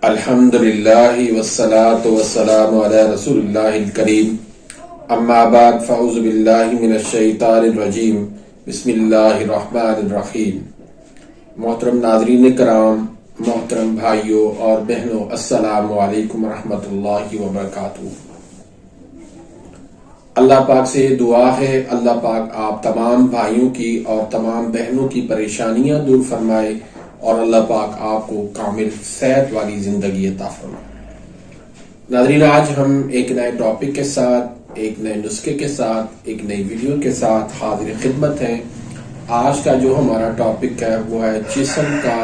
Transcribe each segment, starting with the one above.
الحمدللہ والصلاة والسلام علی رسول اللہ الکریم اما بعد فاعوذ باللہ من الشیطان الرجیم بسم اللہ الرحمن الرحیم۔ محترم ناظرین کرام، محترم بھائیوں اور بہنوں، السلام علیکم ورحمۃ اللہ وبرکاتہ۔ اللہ پاک سے دعا ہے اللہ پاک آپ تمام بھائیوں کی اور تمام بہنوں کی پریشانیاں دور فرمائے اور اللہ پاک آپ کو کامل صحت والی زندگی عطا فرمائے۔ ناظرین، آج ہم ایک نئے ٹاپک کے ساتھ، ایک نئے نسخے کے ساتھ، ایک نئی ویڈیو کے ساتھ حاضر خدمت ہیں۔ آج کا جو ہمارا ٹاپک ہے وہ ہے جسم کا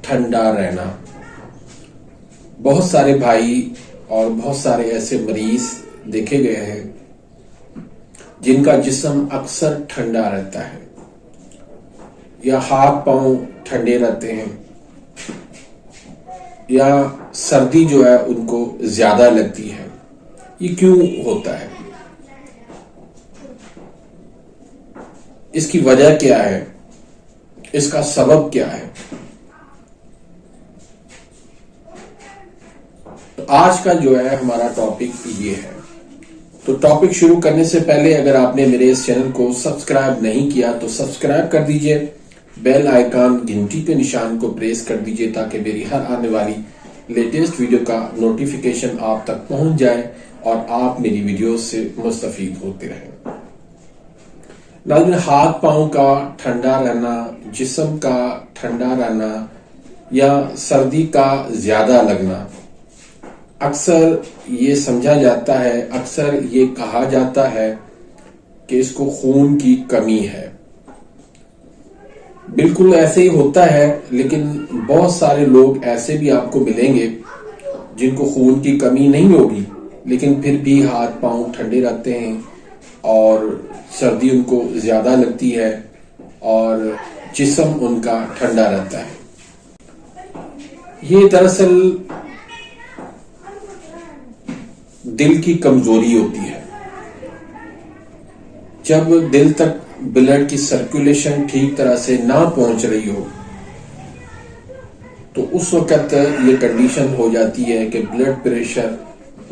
ٹھنڈا رہنا۔ بہت سارے بھائی اور بہت سارے ایسے مریض دیکھے گئے ہیں جن کا جسم اکثر ٹھنڈا رہتا ہے، یا ہاتھ پاؤں ٹھنڈے رہتے ہیں، یا سردی جو ہے ان کو زیادہ لگتی ہے۔ یہ کیوں ہوتا ہے؟ اس کی وجہ کیا ہے؟ اس کا سبب کیا ہے؟ تو آج کا جو ہے ہمارا ٹاپک یہ ہے۔ تو ٹاپک شروع کرنے سے پہلے اگر آپ نے میرے اس چینل کو سبسکرائب نہیں کیا تو سبسکرائب کر دیجئے، بیل آئیکن گھنٹی کے نشان کو پریس کر دیجئے تاکہ میری ہر آنے والی لیٹسٹ ویڈیو کا نوٹیفیکیشن آپ تک پہنچ جائے اور آپ میری ویڈیوز سے مستفید ہوتے رہیں۔ ناظرین، ہاتھ پاؤں کا ٹھنڈا رہنا، جسم کا ٹھنڈا رہنا یا سردی کا زیادہ لگنا، اکثر یہ سمجھا جاتا ہے، اکثر یہ کہا جاتا ہے کہ اس کو خون کی کمی ہے۔ بالکل ایسے ہی ہوتا ہے، لیکن بہت سارے لوگ ایسے بھی آپ کو ملیں گے جن کو خون کی کمی نہیں ہوگی لیکن پھر بھی ہاتھ پاؤں ٹھنڈے رہتے ہیں اور سردی ان کو زیادہ لگتی ہے اور جسم ان کا ٹھنڈا رہتا ہے۔ یہ دراصل دل کی کمزوری ہوتی ہے۔ جب دل تک بلڈ کی سرکولیشن ٹھیک طرح سے نہ پہنچ رہی ہو تو اس وقت یہ کنڈیشن ہو جاتی ہے کہ بلڈ پریشر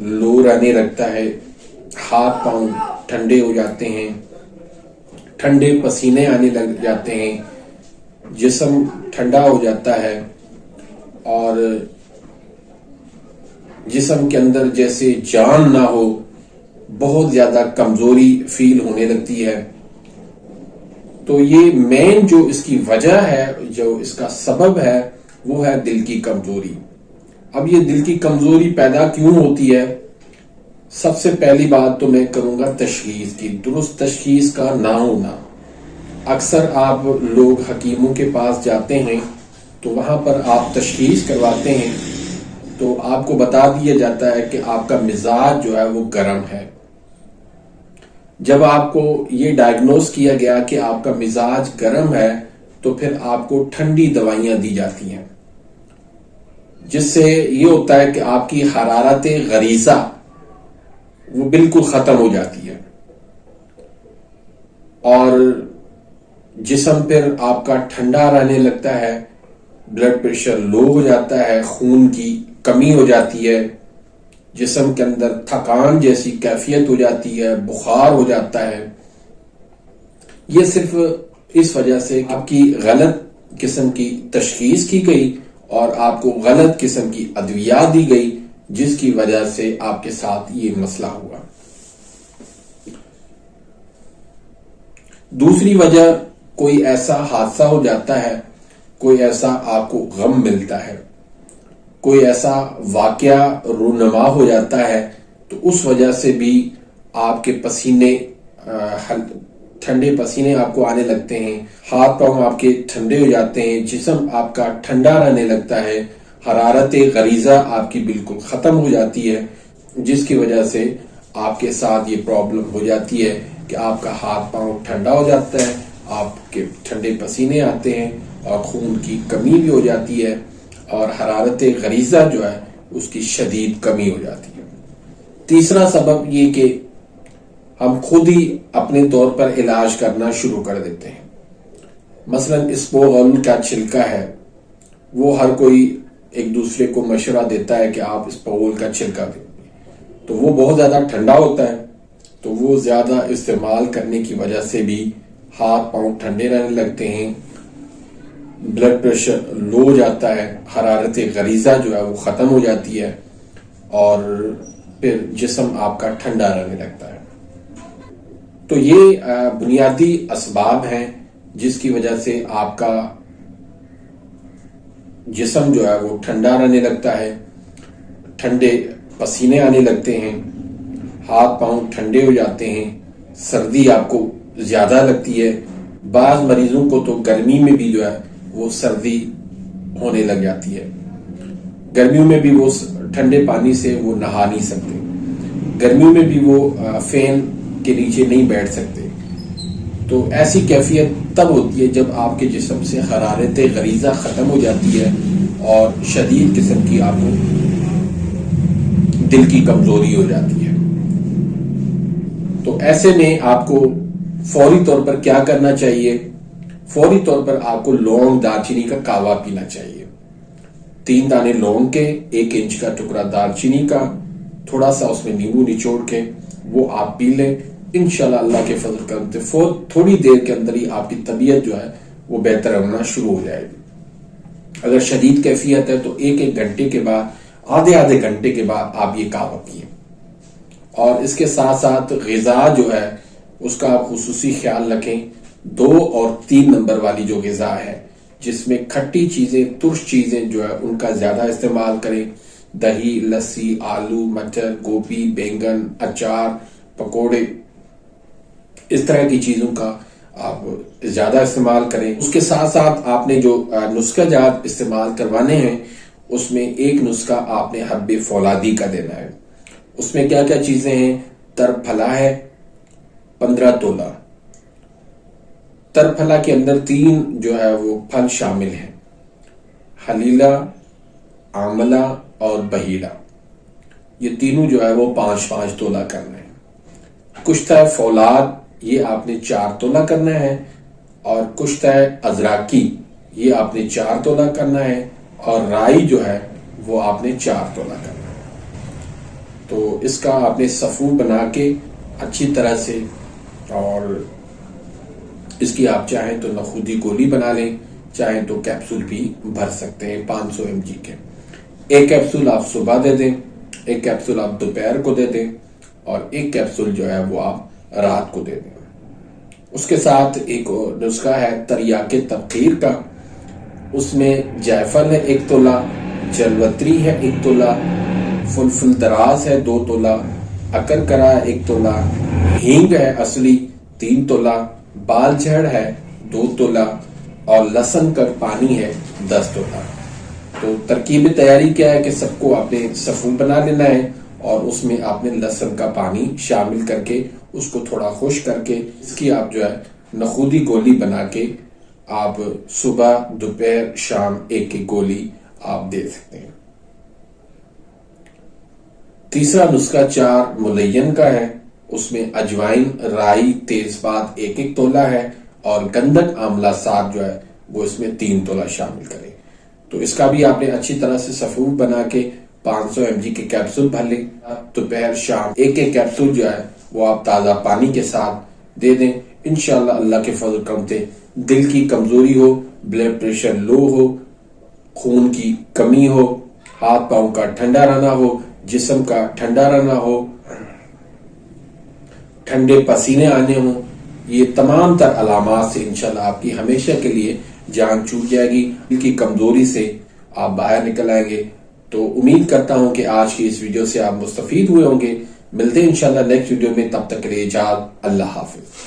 لو رہنے لگتا ہے، ہاتھ پاؤں ٹھنڈے ہو جاتے ہیں، ٹھنڈے پسینے آنے لگ جاتے ہیں، جسم ٹھنڈا ہو جاتا ہے اور جسم کے اندر جیسے جان نہ ہو، بہت زیادہ کمزوری فیل ہونے لگتی ہے۔ تو یہ مین جو اس کی وجہ ہے، جو اس کا سبب ہے، وہ ہے دل کی کمزوری۔ اب یہ دل کی کمزوری پیدا کیوں ہوتی ہے؟ سب سے پہلی بات تو میں کروں گا تشخیص کی، درست تشخیص کا نہ ہونا۔ اکثر آپ لوگ حکیموں کے پاس جاتے ہیں تو وہاں پر آپ تشخیص کرواتے ہیں تو آپ کو بتا دیا جاتا ہے کہ آپ کا مزاج جو ہے وہ گرم ہے۔ جب آپ کو یہ ڈائگنوز کیا گیا کہ آپ کا مزاج گرم ہے تو پھر آپ کو ٹھنڈی دوائیاں دی جاتی ہیں، جس سے یہ ہوتا ہے کہ آپ کی حرارت غریزہ وہ بالکل ختم ہو جاتی ہے اور جسم پھر آپ کا ٹھنڈا رہنے لگتا ہے، بلڈ پریشر لو ہو جاتا ہے، خون کی کمی ہو جاتی ہے، جسم کے اندر تھکان جیسی کیفیت ہو جاتی ہے، بخار ہو جاتا ہے۔ یہ صرف اس وجہ سے آپ کی غلط قسم کی تشخیص کی گئی اور آپ کو غلط قسم کی ادویات دی گئی، جس کی وجہ سے آپ کے ساتھ یہ مسئلہ ہوا۔ دوسری وجہ، کوئی ایسا حادثہ ہو جاتا ہے، کوئی ایسا آپ کو غم ملتا ہے، کوئی ایسا واقعہ رونما ہو جاتا ہے تو اس وجہ سے بھی آپ کے پسینے، ٹھنڈے پسینے آپ کو آنے لگتے ہیں، ہاتھ پاؤں آپ کے ٹھنڈے ہو جاتے ہیں، جسم آپ کا ٹھنڈا رہنے لگتا ہے، حرارت غریزہ آپ کی بالکل ختم ہو جاتی ہے، جس کی وجہ سے آپ کے ساتھ یہ پرابلم ہو جاتی ہے کہ آپ کا ہاتھ پاؤں ٹھنڈا ہو جاتا ہے، آپ کے ٹھنڈے پسینے آتے ہیں اور خون کی کمی بھی ہو جاتی ہے اور حرارت غریزہ جو ہے اس کی شدید کمی ہو جاتی ہے۔ تیسرا سبب یہ کہ ہم خود ہی اپنے طور پر علاج کرنا شروع کر دیتے ہیں۔ مثلا اسپوغل کا چھلکا ہے، وہ ہر کوئی ایک دوسرے کو مشورہ دیتا ہے کہ آپ اس پغول کا چھلکا دیں، تو وہ بہت زیادہ ٹھنڈا ہوتا ہے، تو وہ زیادہ استعمال کرنے کی وجہ سے بھی ہاتھ پاؤں ٹھنڈے رہنے لگتے ہیں، بلڈ پریشر لو ہو جاتا ہے، حرارت غریزہ جو ہے وہ ختم ہو جاتی ہے، اور پھر جسم آپ کا ٹھنڈا رہنے لگتا ہے۔ تو یہ بنیادی اسباب ہیں جس کی وجہ سے آپ کا جسم جو ہے وہ ٹھنڈا رہنے لگتا ہے، ٹھنڈے پسینے آنے لگتے ہیں، ہاتھ پاؤں ٹھنڈے ہو جاتے ہیں، سردی آپ کو زیادہ لگتی ہے۔ بعض مریضوں کو تو گرمی میں بھی جو ہے وہ سردی ہونے لگ جاتی ہے، گرمیوں میں بھی وہ ٹھنڈے پانی سے وہ نہا نہیں سکتے، گرمیوں میں بھی وہ فین کے نیچے نہیں بیٹھ سکتے۔ تو ایسی کیفیت تب ہوتی ہے جب آپ کے جسم سے حرارت غریزہ ختم ہو جاتی ہے اور شدید قسم کی آپ کو دل کی کمزوری ہو جاتی ہے۔ تو ایسے میں آپ کو فوری طور پر کیا کرنا چاہیے؟ فوری طور پر آپ کو لونگ دار چینی کا کہوہ پینا چاہیے، 3 دانے لونگ کے، 1 انچ کا ٹکڑا دار چینی کا، تھوڑا سا اس میں نیمبو نچوڑ کے وہ آپ پی لیں، انشاءاللہ اللہ کے فضل کرتے تھوڑی دیر کے اندر ہی آپ کی طبیعت جو ہے وہ بہتر ہونا شروع ہو جائے گی۔ اگر شدید کیفیت ہے تو 1 گھنٹے کے بعد، آدھے گھنٹے کے بعد آپ یہ کہوہ پئیں، اور اس کے ساتھ ساتھ غذا جو ہے اس کا آپ خصوصی خیال رکھیں۔ 2 اور 3 نمبر والی جو غذا ہے جس میں کھٹی چیزیں، ترش چیزیں جو ہے ان کا زیادہ استعمال کریں، دہی، لسی، آلو، مٹر، گوبھی، بینگن، اچار، پکوڑے، اس طرح کی چیزوں کا آپ زیادہ استعمال کریں۔ اس کے ساتھ ساتھ آپ نے جو نسخہ جات استعمال کروانے ہیں اس میں 1 نسخہ آپ نے حب فولادی کا دینا ہے۔ اس میں کیا کیا چیزیں ہیں؟ تر پھلا ہے 15 تولہ، تر پھلا کے اندر 3 جو ہے وہ پھل شامل ہیں، حلیلہ، آملہ اور بحیلہ، یہ تینوں جو ہے وہ 5 تولہ کرنا ہے۔ کشتہ فولاد یہ آپ نے 4 تولہ کرنا ہے، اور کشتہ ازراکی یہ آپ نے 4 تولہ کرنا ہے، اور رائی جو ہے وہ آپ نے 4 تولہ کرنا ہے۔ تو اس کا آپ نے صفو بنا کے اچھی طرح سے، اور اس کی آپ چاہیں تو نخودی گولی بنا لیں، چاہیں تو کیپسول بھی بھر سکتے ہیں 500 mg کے۔ 1 کیپسول آپ صبح دے دیں، 1 کیپسول آپ دوپہر کو دے دیں، اور 1 کیپسول جو ہے وہ آپ رات کو دے دیں۔ اس کے ساتھ ایک نسخہ ہے تریاک تبخیر کا، اس میں جائفل ہے 1 تولہ، جلوتری ہے 1 تولہ، فلفل دراز ہے 2 تولہ، اکرکرا ہے 1 تولہ، ہینگ ہے اصلی 3 تولہ، بال جھڑ ہے 2 تولہ، اور لہسن کا پانی ہے 10 تولہ۔ تو ترکیب تیاری کیا ہے کہ سب کو آپ نے صفو بنا لینا ہے، اور اس میں آپ نے لہسن کا پانی شامل کر کے اس کو تھوڑا خشک کر کے اس کی آپ جو ہے نخودی گولی بنا کے آپ صبح، دوپہر، شام 1 گولی آپ دے سکتے ہیں۔ تیسرا نسخہ 4 ملین کا ہے، اس میں اجوائن، رائی، تیز پات 1 تولہ ہے، اور گندک آملہ ساگ جو ہے وہ اس میں 3 تولہ شامل کریں۔ تو اس کا بھی آپ نے اچھی طرح سے صفو بنا کے 500 mg کے کیپسول بھر لیں، دوپہر شام 1 کیپسول جو ہے وہ آپ تازہ پانی کے ساتھ دے دیں۔ انشاءاللہ اللہ کے فضل کرم سے دل کی کمزوری ہو، بلڈ پریشر لو ہو، خون کی کمی ہو، ہاتھ پاؤں کا ٹھنڈا رہنا ہو، جسم کا ٹھنڈا رہنا ہو، ٹھنڈے پسینے آنے ہوں، یہ تمام تر علامات سے انشاءاللہ آپ کی ہمیشہ کے لیے جان چھوٹ جائے گی، دل کی کمزوری سے آپ باہر نکل آئیں گے۔ تو امید کرتا ہوں کہ آج کی اس ویڈیو سے آپ مستفید ہوئے ہوں گے۔ ملتے ہیں انشاءاللہ نیکسٹ ویڈیو میں، تب تک کے لیے اجازت، اللہ حافظ۔